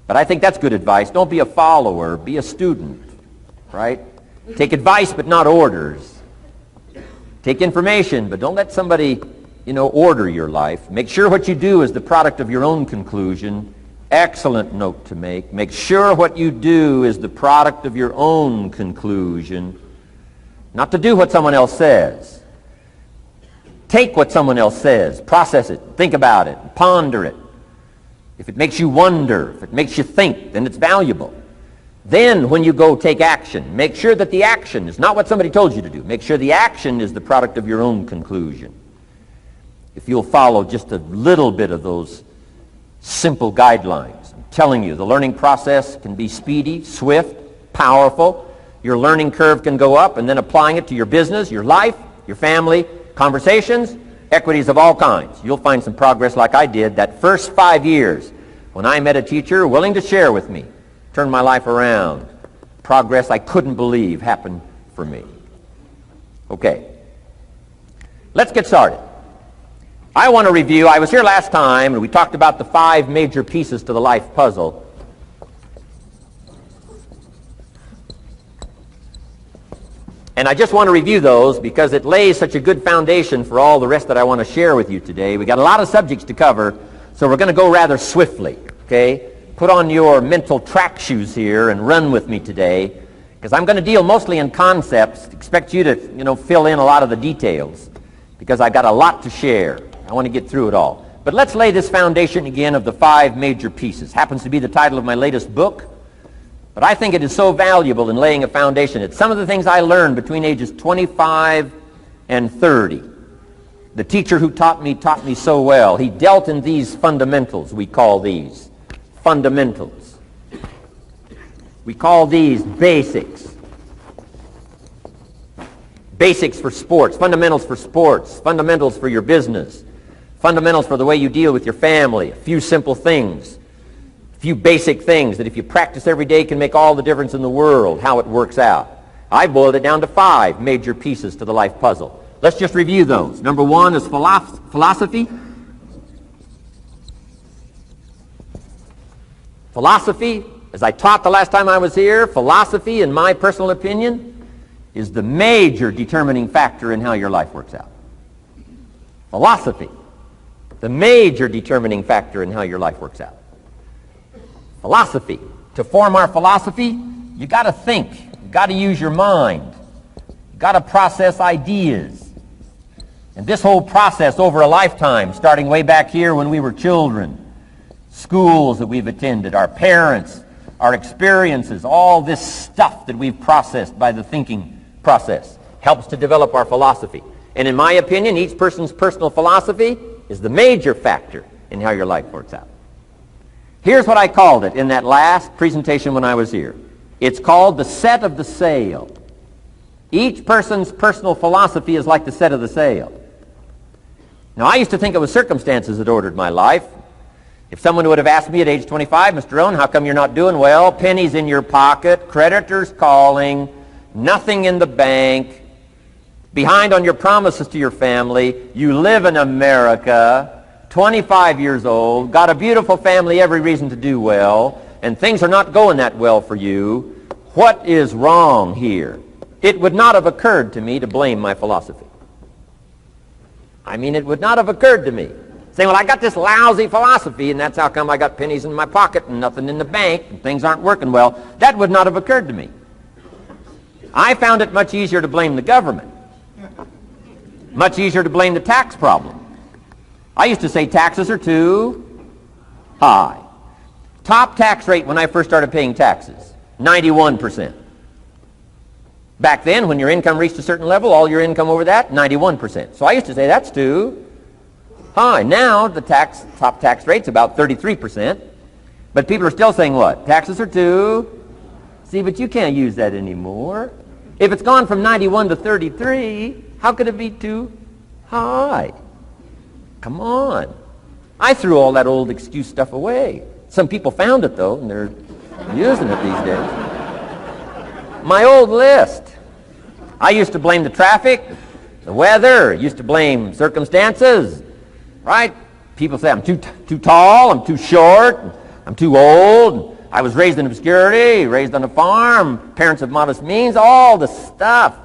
But I think that's good advice. Don't be a follower, be a student, right? Take advice but not orders. Take information, but don't let somebody, order your life. Make sure what you do is the product of your own conclusion. Excellent note to make. Make sure what you do is the product of your own conclusion. Not to do what someone else says. Take what someone else says, process it, think about it, ponder it. If it makes you wonder, if it makes you think, then it's valuable. Then when you go take action, make sure that the action is not what somebody told you to do. Make sure the action is the product of your own conclusion. If you'll follow just a little bit of those simple guidelines, I'm telling you, the learning process can be speedy, swift, powerful. Your learning curve can go up, and then applying it to your business, your life, your family, conversations, equities of all kinds. You'll find some progress like I did that first 5 years when I met a teacher willing to share with me, turned my life around. Progress I couldn't believe happened for me. Okay, let's get started. I want to review, I was here last time and we talked about the 5 major pieces to the life puzzle. And I just want to review those because it lays such a good foundation for all the rest that I want to share with you today. We got a lot of subjects to cover, so we're going to go rather swiftly, okay? Put on your mental track shoes here and run with me today, because I'm going to deal mostly in concepts. Expect you to, fill in a lot of the details, because I've got a lot to share. I want to get through it all. But let's lay this foundation again of the 5 major pieces. Happens to be the title of my latest book. But I think it is so valuable in laying a foundation. It's some of the things I learned between ages 25 and 30. The teacher who taught me so well. He dealt in these fundamentals, we call these. Fundamentals. We call these basics. Basics for sports, fundamentals for sports, fundamentals for your business, fundamentals for the way you deal with your family, a few simple things. Few basic things that if you practice every day can make all the difference in the world, how it works out. I boiled it down to 5 major pieces to the life puzzle. Let's just review those. Number 1 is philosophy. Philosophy, as I taught the last time I was here, philosophy, in my personal opinion, is the major determining factor in how your life works out. Philosophy, the major determining factor in how your life works out. Philosophy. To form our philosophy, you got to think. You got to use your mind. You got to process ideas. And this whole process over a lifetime, starting way back here when we were children, schools that we've attended, our parents, our experiences, all this stuff that we've processed by the thinking process helps to develop our philosophy. And in my opinion, each person's personal philosophy is the major factor in how your life works out. Here's what I called it in that last presentation when I was here. It's called the set of the sail. Each person's personal philosophy is like the set of the sail. Now, I used to think it was circumstances that ordered my life. If someone would have asked me at age 25, Mr. Rohn, how come you're not doing well? Pennies in your pocket, creditors calling, nothing in the bank, behind on your promises to your family, you live in America, 25 years old, got a beautiful family, every reason to do well, and things are not going that well for you. What is wrong here? It would not have occurred to me to blame my philosophy. It would not have occurred to me. Saying, well, I got this lousy philosophy, and that's how come I got pennies in my pocket and nothing in the bank, and things aren't working well. That would not have occurred to me. I found it much easier to blame the government. Much easier to blame the tax problem. I used to say taxes are too high. Top tax rate when I first started paying taxes, 91%. Back then, when your income reached a certain level, all your income over that, 91%. So I used to say that's too high. Now the top tax rate's about 33%. But people are still saying what? Taxes are too. See, but you can't use that anymore. If it's gone from 91 to 33, how could it be too high? Come on. I threw all that old excuse stuff away. Some people found it, though, and they're using it these days. My old list. I used to blame the traffic, the weather, used to blame circumstances, right? People say I'm too tall, I'm too short, I'm too old. I was raised in obscurity, raised on a farm, parents of modest means, all the stuff.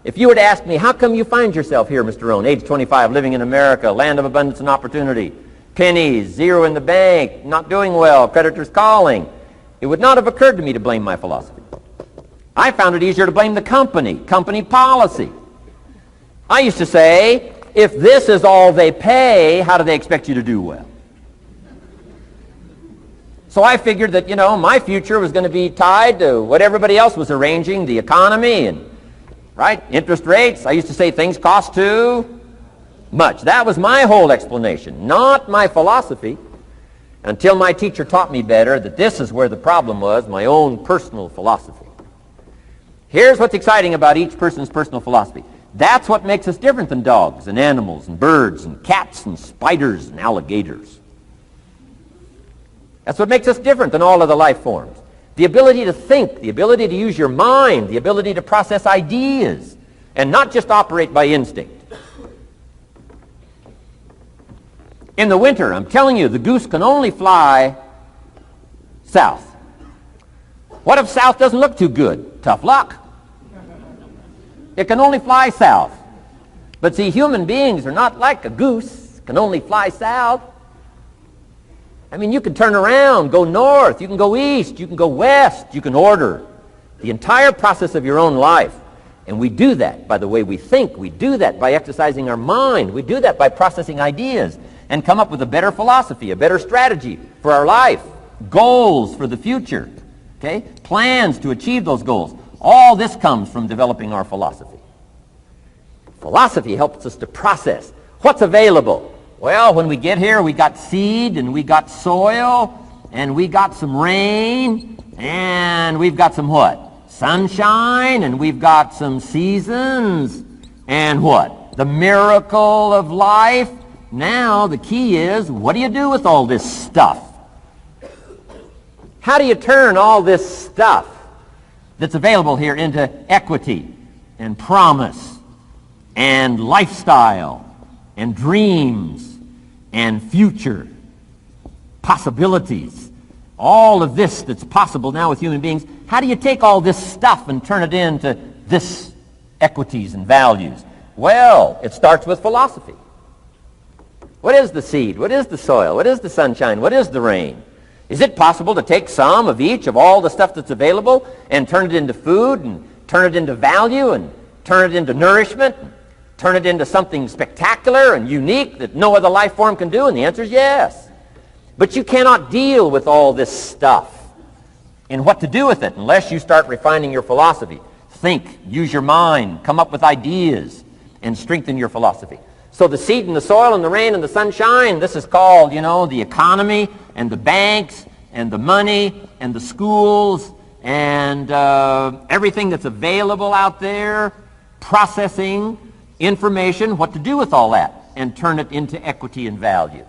If you were to ask me, how come you find yourself here, Mr. Rohn, age 25, living in America, land of abundance and opportunity, pennies, zero in the bank, not doing well, creditors calling, it would not have occurred to me to blame my philosophy. I found it easier to blame the company policy. I used to say, if this is all they pay, how do they expect you to do well? So I figured that, my future was going to be tied to what everybody else was arranging, the economy and, interest rates. I used to say things cost too much. That was my whole explanation, not my philosophy, until my teacher taught me better that this is where the problem was, my own personal philosophy. Here's what's exciting about each person's personal philosophy. That's what makes us different than dogs and animals and birds and cats and spiders and alligators. That's what makes us different than all of the life forms. The ability to think, the ability to use your mind, the ability to process ideas, and not just operate by instinct. In the winter, I'm telling you, the goose can only fly south. What if south doesn't look too good? Tough luck. It can only fly south. But see, human beings are not like a goose, can only fly south. I mean, you can turn around, go north, you can go east, you can go west, you can order the entire process of your own life. And we do that by the way we think. We do that by exercising our mind. We do that by processing ideas and come up with a better philosophy, a better strategy for our life, goals for the future, okay? Plans to achieve those goals. All this comes from developing our philosophy. Philosophy helps us to process what's available. Well, when we get here, we got seed, and we got soil, and we got some rain, and we've got some what? Sunshine, and we've got some seasons, and what? The miracle of life. Now, the key is, what do you do with all this stuff? How do you turn all this stuff that's available here into equity and promise and lifestyle and dreams and future possibilities? All of this that's possible now with human beings, how do you take all this stuff and turn it into this equities and values? Well, it starts with philosophy. What is the seed? What is the soil? What is the sunshine? What is the rain? Is it possible to take some of each of all the stuff that's available and turn it into food and turn it into value and turn it into nourishment and turn it into something spectacular and unique that no other life form can do? And the answer is yes. But you cannot deal with all this stuff and what to do with it unless you start refining your philosophy. Think, use your mind, come up with ideas, and strengthen your philosophy. So the seed and the soil and the rain and the sunshine, this is called, the economy and the banks and the money and the schools and everything that's available out there, processing information, what to do with all that, and turn it into equity and value.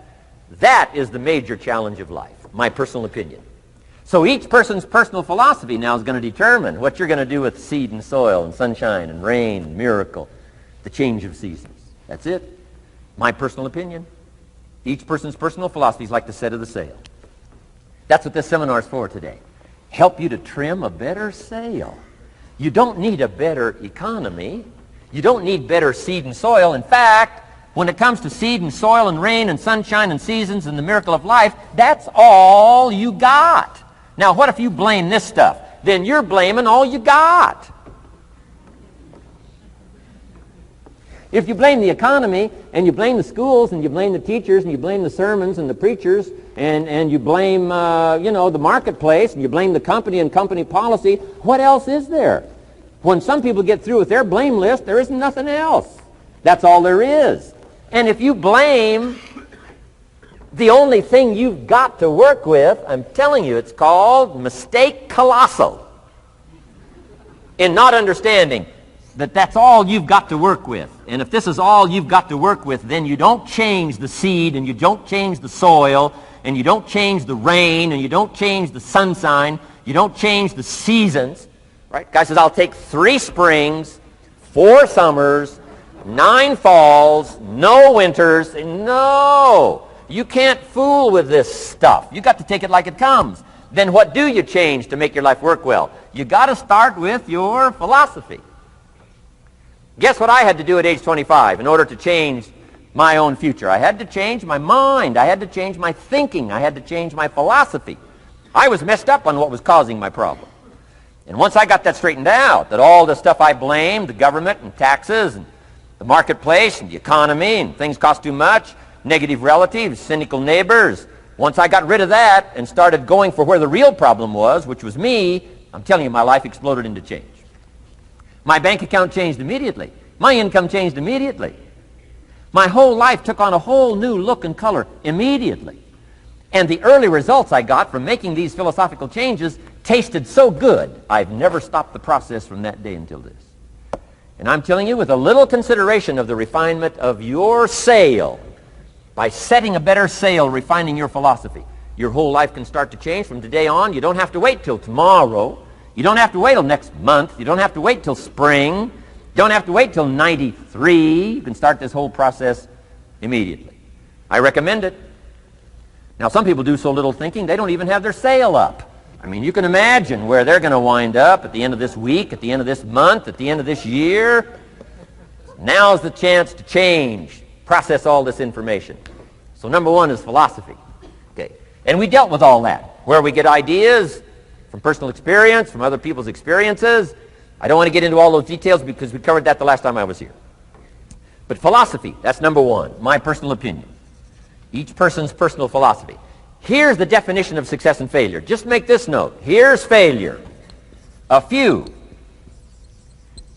That is the major challenge of life, my personal opinion. So each person's personal philosophy now is going to determine what you're going to do with seed and soil and sunshine and rain and miracle, the change of seasons. That's it. My personal opinion. Each person's personal philosophy is like the set of the sail. That's what this seminar is for today. Help you to trim a better sail. You don't need a better economy. You don't need better seed and soil. In fact, when it comes to seed and soil and rain and sunshine and seasons and the miracle of life, that's all you got. Now, what if you blame this stuff? Then you're blaming all you got. If you blame the economy, and you blame the schools, and you blame the teachers, and you blame the sermons and the preachers, and you blame, the marketplace, and you blame the company and company policy, what else is there? When some people get through with their blame list, there isn't nothing else. That's all there is. And if you blame the only thing you've got to work with, I'm telling you, it's called mistake colossal in not understanding that that's all you've got to work with. And if this is all you've got to work with, then you don't change the seed, and you don't change the soil, and you don't change the rain, and you don't change the sunshine, you don't change the seasons. Right? Guy says, I'll take 3 springs, 4 summers, 9 falls, no winters. No! You can't fool with this stuff. You got to take it like it comes. Then what do you change to make your life work well? You got to start with your philosophy. Guess what I had to do at age 25 in order to change my own future? I had to change my mind. I had to change my thinking. I had to change my philosophy. I was messed up on what was causing my problem. And once I got that straightened out, that all the stuff I blamed, the government and taxes and the marketplace and the economy and things cost too much, negative relatives, cynical neighbors, once I got rid of that and started going for where the real problem was, which was me, I'm telling you, my life exploded into change. My bank account changed immediately. My income changed immediately. My whole life took on a whole new look and color immediately. And the early results I got from making these philosophical changes tasted so good, I've never stopped the process from that day until this. And I'm telling you, with a little consideration of the refinement of your sail, by setting a better sail, refining your philosophy, your whole life can start to change from today on. You don't have to wait till tomorrow. You don't have to wait till next month. You don't have to wait till spring. You don't have to wait till 93. You can start this whole process immediately. I recommend it. Now, some people do so little thinking, they don't even have their sail up. I mean, you can imagine where they're going to wind up at the end of this week, at the end of this month, at the end of this year. Now's the chance to change, process all this information. So number one is philosophy. Okay. And we dealt with all that, where we get ideas from personal experience, from other people's experiences. I don't want to get into all those details because we covered that the last time I was here. But philosophy, that's number one, my personal opinion. Each person's personal philosophy. Here's the definition of success and failure. Just make this note. Here's failure. A few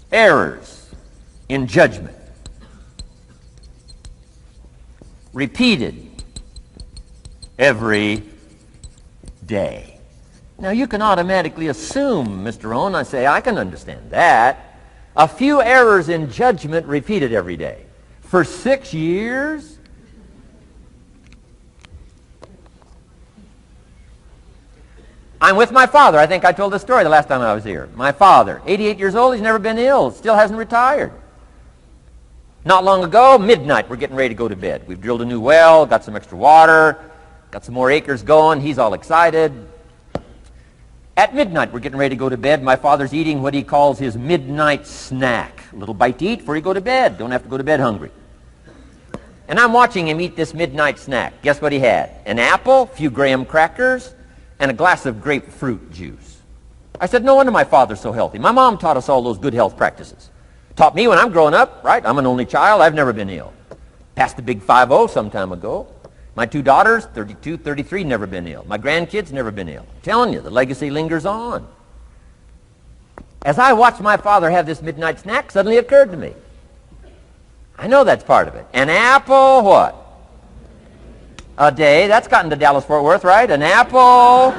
errors in judgment. Repeated every day. Now you can automatically assume, Mr. Rohn, I say, I can understand that. A few errors in judgment repeated every day. For 6 years? I'm with my father. I think I told this story the last time I was here. My father, 88 years old, he's never been ill, still hasn't retired. Not long ago, midnight, we're getting ready to go to bed. We've drilled a new well, got some extra water, got some more acres going. He's all excited. At midnight, we're getting ready to go to bed. My father's eating what he calls his midnight snack. A little bite to eat before you go to bed. Don't have to go to bed hungry. And I'm watching him eat this midnight snack. Guess what he had? An apple, a few graham crackers, and a glass of grapefruit juice. I said, no wonder my father's so healthy. My mom taught us all those good health practices. Taught me when I'm growing up, right? I'm an only child. I've never been ill. Passed the big 5-0 some time ago. My 2 daughters, 32, 33, never been ill. My grandkids, never been ill. I'm telling you, the legacy lingers on. As I watched my father have this midnight snack, suddenly it occurred to me. I know that's part of it. An apple, what? A day. That's gotten to Dallas-Fort Worth, right? An apple.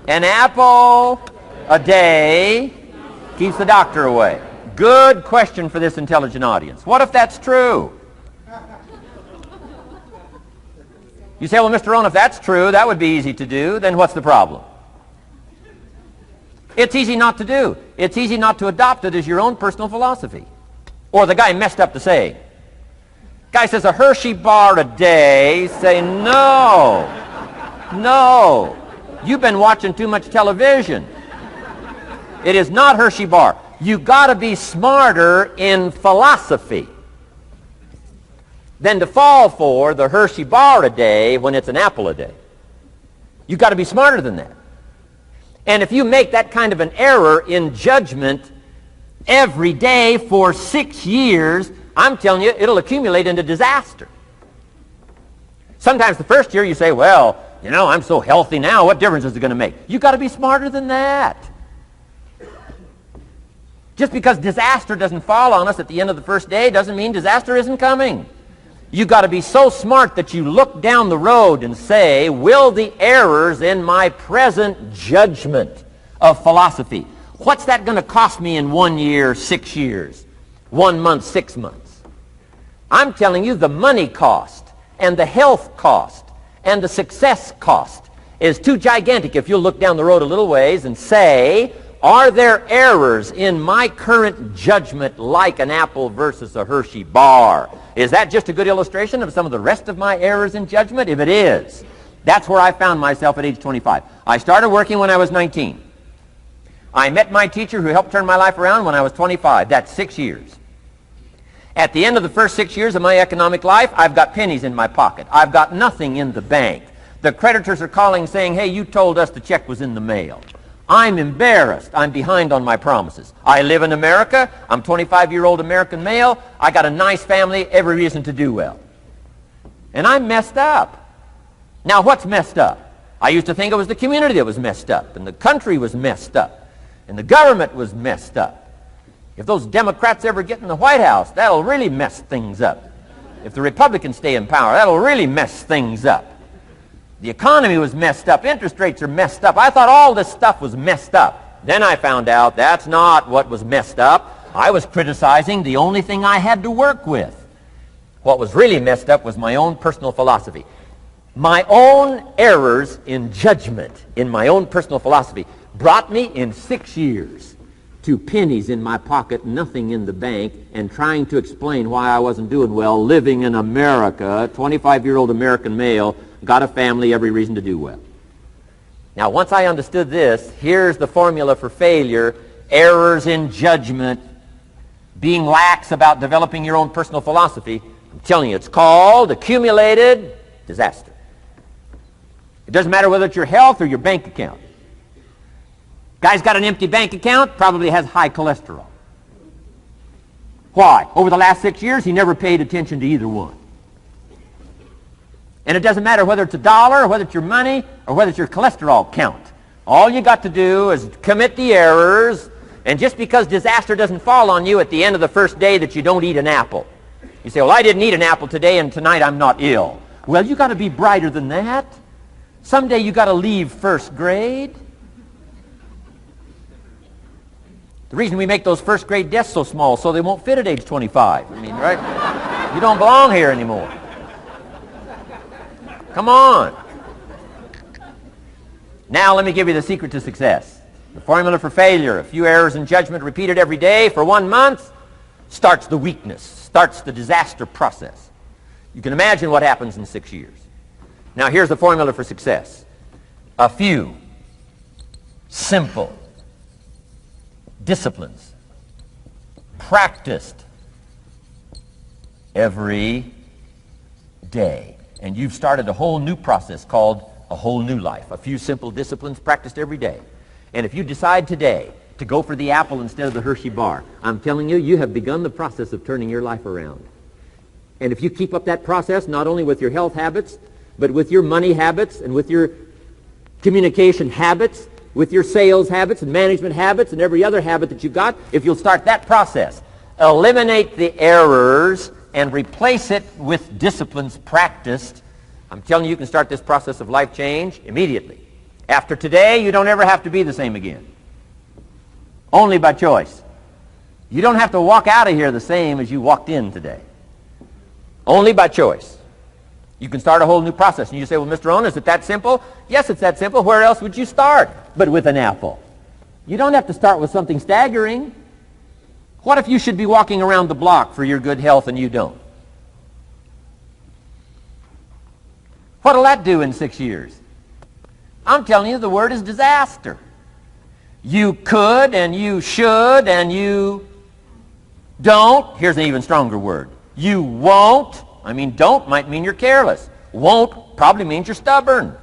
An apple a day keeps the doctor away. Good question for this intelligent audience. What if that's true? You say, well, Mr. Rohn, if that's true, that would be easy to do. Then what's the problem? It's easy not to do. It's easy not to adopt it as your own personal philosophy. Or the guy messed up the saying. Guy says a Hershey bar a day. Say, no. No. You've been watching too much television. It is not Hershey bar. You got to be smarter in philosophy than to fall for the Hershey bar a day when it's an apple a day. You got to be smarter than that. And if you make that kind of an error in judgment every day for 6 years, I'm telling you, it'll accumulate into disaster. Sometimes the first year you say, well, you know, I'm so healthy now, what difference is it going to make? You've got to be smarter than that. Just because disaster doesn't fall on us at the end of the first day doesn't mean disaster isn't coming. You've got to be so smart that you look down the road and say, will the errors in my present judgment of philosophy, what's that going to cost me in 1 year, 6 years, 1 month, 6 months? I'm telling you the money cost and the health cost and the success cost is too gigantic if you'll look down the road a little ways and say, Are there errors in my current judgment like an apple versus a Hershey bar? Is that just a good illustration of some of the rest of my errors in judgment? If it is, that's where I found myself at age 25. I started working when I was 19. I met my teacher who helped turn my life around when I was 25. That's 6 years. At the end of the first 6 years of my economic life, I've got pennies in my pocket. I've got nothing in the bank. The creditors are calling saying, hey, you told us the check was in the mail. I'm embarrassed. I'm behind on my promises. I live in America. I'm a 25-year-old American male. I got a nice family, every reason to do well. And I'm messed up. Now, what's messed up? I used to think it was the community that was messed up, and the country was messed up, and the government was messed up. If those Democrats ever get in the White House, that'll really mess things up. If the Republicans stay in power, that'll really mess things up. The economy was messed up. Interest rates are messed up. I thought all this stuff was messed up. Then I found out that's not what was messed up. I was criticizing the only thing I had to work with. What was really messed up was my own personal philosophy. My own errors in judgment in my own personal philosophy brought me in 6 years to pennies in my pocket, nothing in the bank, and trying to explain why I wasn't doing well, living in America, 25-year-old American male, got a family, every reason to do well. Now, once I understood this, here's the formula for failure: errors in judgment, being lax about developing your own personal philosophy. I'm telling you, it's called accumulated disaster. It doesn't matter whether it's your health or your bank account. Guy's got an empty bank account, probably has high cholesterol. Why? Over the last 6 years, he never paid attention to either one. And it doesn't matter whether it's a dollar, or whether it's your money, or whether it's your cholesterol count. All you got to do is commit the errors, and just because disaster doesn't fall on you at the end of the first day that you don't eat an apple. You say, well, I didn't eat an apple today, and tonight I'm not ill. Well, you got to be brighter than that. Someday you got to leave first grade. The reason we make those first grade desks so small so they won't fit at age 25. I mean, right? You don't belong here anymore. Come on. Now let me give you the secret to success. The formula for failure: a few errors in judgment repeated every day for 1 month starts the weakness, starts the disaster process. You can imagine what happens in 6 years. Now here's the formula for success: a few simple disciplines practiced every day. And you've started a whole new process called a whole new life. A few simple disciplines practiced every day. And if you decide today to go for the apple instead of the Hershey bar, I'm telling you, you have begun the process of turning your life around. And if you keep up that process, not only with your health habits, but with your money habits and with your communication habits, with your sales habits and management habits and every other habit that you've got, if you'll start that process, eliminate the errors and replace it with disciplines practiced, I'm telling you can start this process of life change immediately. After today, you don't ever have to be the same again. Only by choice. You don't have to walk out of here the same as you walked in today. Only by choice. You can start a whole new process. And you say, well, Mr. Rohn, is it that simple? Yes, it's that simple. Where else would you start but with an apple? You don't have to start with something staggering. What if you should be walking around the block for your good health and you don't? What'll that do in 6 years? I'm telling you, the word is disaster. You could and you should and you don't. Here's an even stronger word. You won't. I mean, don't might mean you're careless. Won't probably means you're stubborn.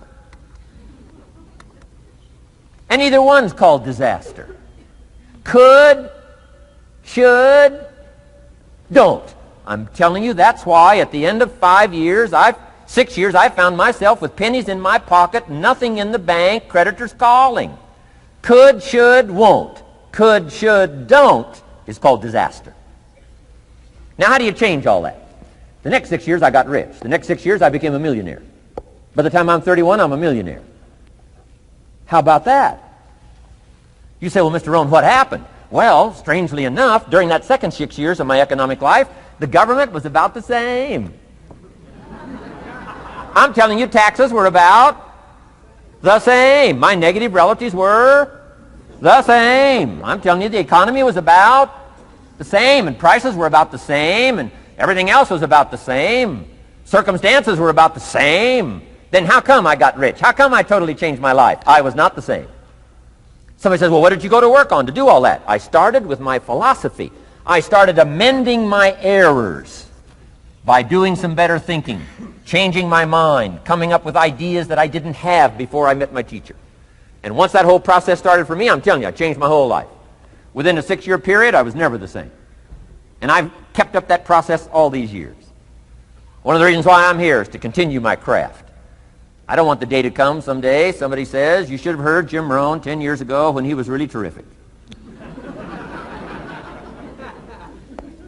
And either one's called disaster. Could, should, don't. I'm telling you, that's why at the end of 6 years, I found myself with pennies in my pocket, nothing in the bank, creditors calling. Could, should, won't. Could, should, don't is called disaster. Now, how do you change all that? The next 6 years, I got rich. The next 6 years, I became a millionaire. By the time I'm 31, I'm a millionaire. How about that? You say, well, Mr. Rohn, what happened? Well, strangely enough, during that second 6 years of my economic life, the government was about the same. I'm telling you, taxes were about the same. My negative relatives were The same. I'm telling you, the economy was about the same, and prices were about the same, and everything else was about the same. Circumstances were about the same. Then how come I got rich? How come I totally changed my life? I was not the same. Somebody says, well, what did you go to work on to do all that? I started with my philosophy. I started amending my errors by doing some better thinking, changing my mind, coming up with ideas that I didn't have before I met my teacher. And once that whole process started for me, I'm telling you, I changed my whole life. Within a 6-year period, I was never the same. And I've kept up that process all these years. One of the reasons why I'm here is to continue my craft. I don't want the day to come someday somebody says, you should have heard Jim Rohn 10 years ago when he was really terrific.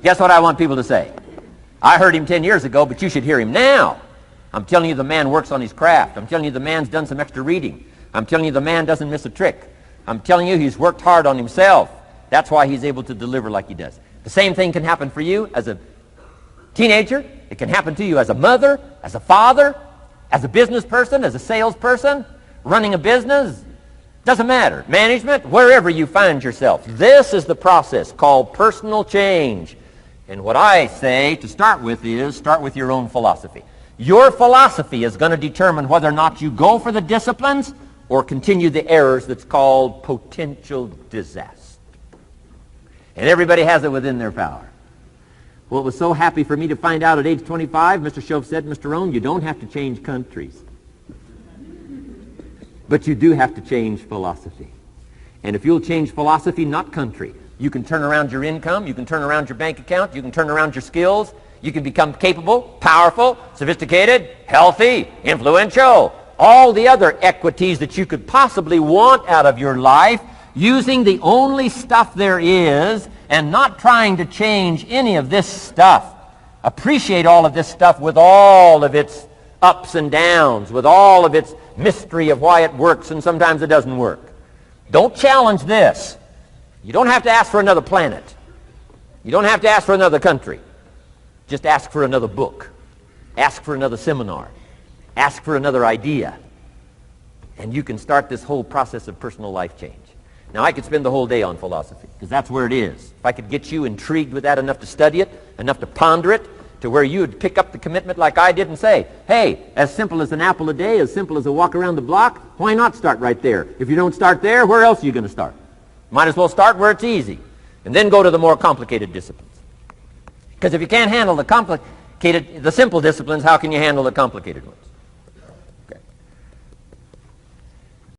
Guess what I want people to say? I heard him 10 years ago, but you should hear him now. I'm telling you the man works on his craft. I'm telling you the man's done some extra reading. I'm telling you the man doesn't miss a trick. I'm telling you he's worked hard on himself. That's why he's able to deliver like he does. The same thing can happen for you as a teenager. It can happen to you as a mother, as a father, as a business person, as a salesperson, running a business. Doesn't matter. Management, wherever you find yourself. This is the process called personal change. And what I say to start with is start with your own philosophy. Your philosophy is going to determine whether or not you go for the disciplines or continue the errors that's called potential disaster. And everybody has it within their power. Well, it was so happy for me to find out at age 25, Mr. Shoaff said, Mr. Rohn, you don't have to change countries. But you do have to change philosophy. And if you'll change philosophy, not country, you can turn around your income, you can turn around your bank account, you can turn around your skills, you can become capable, powerful, sophisticated, healthy, influential, all the other equities that you could possibly want out of your life, using the only stuff there is and not trying to change any of this stuff. Appreciate all of this stuff with all of its ups and downs, with all of its mystery of why it works and sometimes it doesn't work. Don't challenge this. You don't have to ask for another planet. You don't have to ask for another country. Just ask for another book. Ask for another seminar. Ask for another idea. And you can start this whole process of personal life change. Now, I could spend the whole day on philosophy, because that's where it is. If I could get you intrigued with that enough to study it, enough to ponder it, to where you would pick up the commitment like I did and say, hey, as simple as an apple a day, as simple as a walk around the block, why not start right there? If you don't start there, where else are you going to start? Might as well start where it's easy, and then go to the more complicated disciplines. Because if you can't handle the simple disciplines, how can you handle the complicated ones?